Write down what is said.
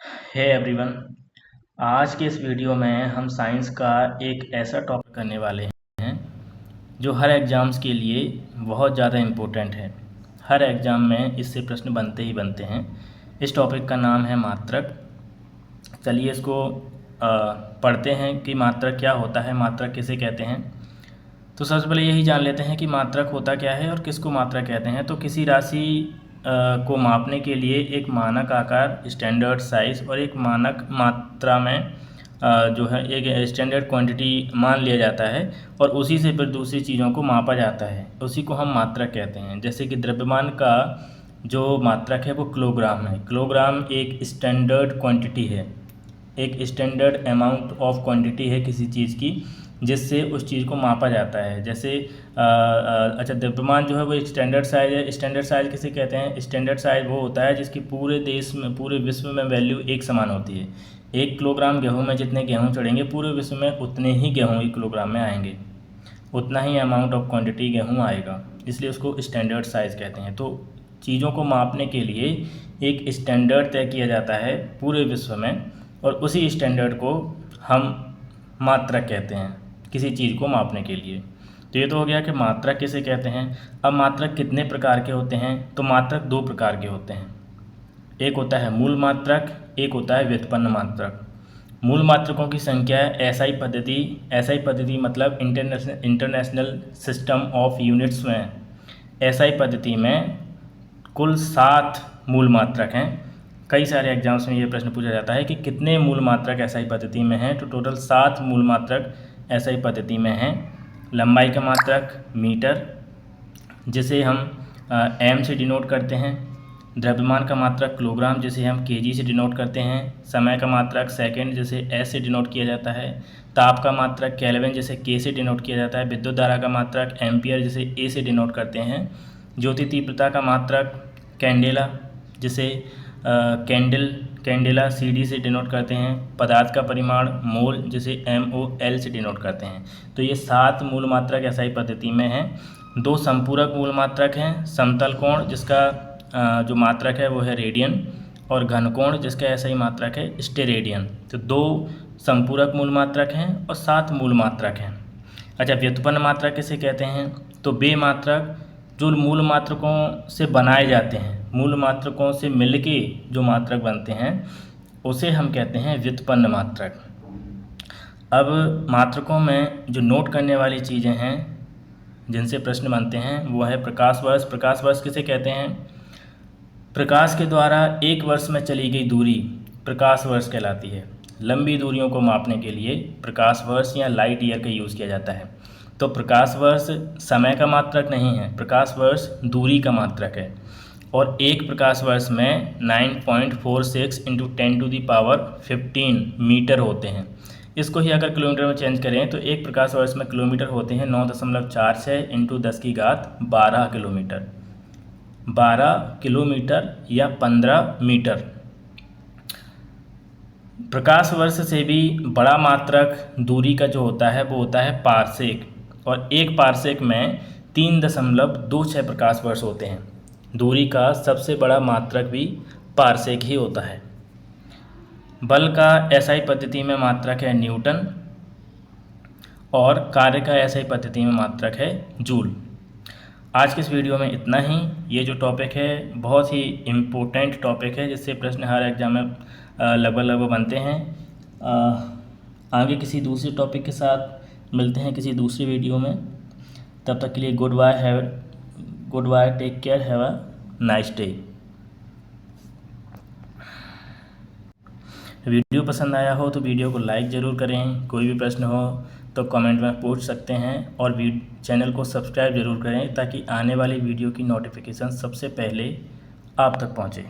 Hey everyone. आज के इस वीडियो में हम साइंस का एक ऐसा टॉपिक करने वाले हैं जो हर एग्ज़ाम्स के लिए बहुत ज़्यादा इम्पोर्टेंट है। हर एग्ज़ाम में इससे प्रश्न बनते ही बनते हैं। इस टॉपिक का नाम है मात्रक। चलिए इसको पढ़ते हैं कि मात्रक क्या होता है, मात्रक किसे कहते हैं। तो सबसे पहले यही जान लेते हैं कि मात्रक होता क्या है और किसको मात्रक कहते हैं। तो किसी राशि को मापने के लिए एक मानक आकार, स्टैंडर्ड साइज और एक मानक मात्रा में जो है एक स्टैंडर्ड क्वांटिटी मान लिया जाता है और उसी से फिर दूसरी चीज़ों को मापा जाता है, उसी को हम मात्रक कहते हैं। जैसे कि द्रव्यमान का जो मात्रक है वो किलोग्राम है। किलोग्राम एक स्टैंडर्ड क्वांटिटी है, एक स्टैंडर्ड अमाउंट ऑफ क्वांटिटी है किसी चीज़ की, जिससे उस चीज़ को मापा जाता है। जैसे अच्छा, द्रव्यमान जो है वो एक स्टैंडर्ड साइज है। स्टैंडर्ड साइज किसे कहते हैं? स्टैंडर्ड साइज वो होता है जिसकी पूरे देश में, पूरे विश्व में वैल्यू एक समान होती है। 1 किलोग्राम गेहूँ में जितने गेहूँ चढ़ेंगे पूरे विश्व में उतने ही गेहूँ 1 किलोग्राम में आएंगे, उतना ही अमाउंट ऑफ क्वांटिटी गेहूँ आएगा, इसलिए उसको स्टैंडर्ड साइज कहते हैं। तो चीज़ों को मापने के लिए एक स्टैंडर्ड तय किया जाता है पूरे विश्व में और उसी स्टैंडर्ड को हम मात्रक कहते हैं किसी चीज़ को मापने के लिए। तो ये तो हो गया कि मात्रक किसे कहते हैं। अब मात्रक कितने प्रकार के होते हैं? तो मात्रक 2 प्रकार के होते हैं। एक होता है मूल मात्रक, एक होता है व्युत्पन्न मात्रक। मूल मात्रकों की संख्या एसआई पद्धति, एसआई पद्धति मतलब इंटरनेशनल सिस्टम ऑफ यूनिट्स में, एसआई पद्धति में कुल 7 मूल मात्रक हैं। कई सारे एग्जाम्स में ये प्रश्न पूछा जाता है कि कितने मूल मात्रक एसआई पद्धति में हैं। तो टोटल 7 मूल मात्रक एसआई पद्धति में हैं। लंबाई का मात्रक मीटर, जिसे हम एम से डिनोट करते हैं। द्रव्यमान का मात्रक किलोग्राम, जिसे हम केजी से डिनोट करते हैं। समय का मात्रक सेकंड, जिसे एस से डिनोट किया जाता है। ताप का मात्रक केल्विन, जिसे के से डिनोट किया जाता है। विद्युत धारा का मात्रक एम्पियर, जिसे ए से डिनोट करते हैं। ज्योति तीव्रता का मात्रक कैंडेला, जिसे कैंडेला सीडी से डिनोट करते हैं। पदार्थ का परिमाण मोल, जिसे MOL से डिनोट करते हैं। तो ये 7 मूल मात्रक एसआई पद्धति में हैं। 2 संपूरक मूल मात्रक हैं। समतल कोण, जिसका जो मात्रक है वो है रेडियन, और घन कोण, जिसका एसआई मात्रक है स्टेरेडियन। तो 2 संपूरक मूल मात्रक हैं और 7 मूल मात्रक हैं। अच्छा, व्युत्पन्न मात्रक किसे कहते हैं? तो वे मात्रक जो मूल मात्रकों से बनाए जाते हैं, मूल मात्रकों से मिलके जो मात्रक बनते हैं उसे हम कहते हैं व्युत्पन्न मात्रक। अब मात्रकों में जो नोट करने वाली चीज़ें हैं जिनसे प्रश्न बनते हैं वो है प्रकाश वर्ष। प्रकाश वर्ष किसे कहते हैं? प्रकाश के द्वारा 1 वर्ष में चली गई दूरी प्रकाश वर्ष कहलाती है। लंबी दूरियों को मापने के लिए प्रकाश वर्ष या लाइट ईयर का यूज़ किया जाता है। तो प्रकाश वर्ष समय का मात्रक नहीं है, प्रकाश वर्ष दूरी का मात्रक है। और एक प्रकाश वर्ष में 9.46 × 10⁻15 मीटर होते हैं। इसको ही अगर किलोमीटर में चेंज करें तो एक प्रकाश वर्ष में किलोमीटर होते हैं 9.46 × 10⁻12 किलोमीटर। 12 किलोमीटर या 15 मीटर। प्रकाश वर्ष से भी बड़ा मात्रक दूरी का जो होता है वो होता है पारसेक, और एक पारसेक में 3.26 प्रकाश वर्ष होते हैं। दूरी का सबसे बड़ा मात्रक भी पारसेक ही होता है। बल का एसआई पद्धति में मात्रक है न्यूटन और कार्य का एसआई पद्धति में मात्रक है जूल। आज के इस वीडियो में इतना ही। ये जो टॉपिक है बहुत ही इम्पोर्टेंट टॉपिक है, जिससे प्रश्न हर एग्जाम में लगभग बनते हैं। आगे किसी दूसरे टॉपिक के साथ मिलते हैं किसी दूसरी वीडियो में। तब तक के लिए goodbye, take care, have a nice day. Video पसंद आया हो तो वीडियो को लाइक ज़रूर करें। कोई भी प्रश्न हो तो कमेंट में पूछ सकते हैं, और चैनल को सब्सक्राइब ज़रूर करें ताकि आने वाली वीडियो की नोटिफिकेशन सबसे पहले आप तक पहुँचे।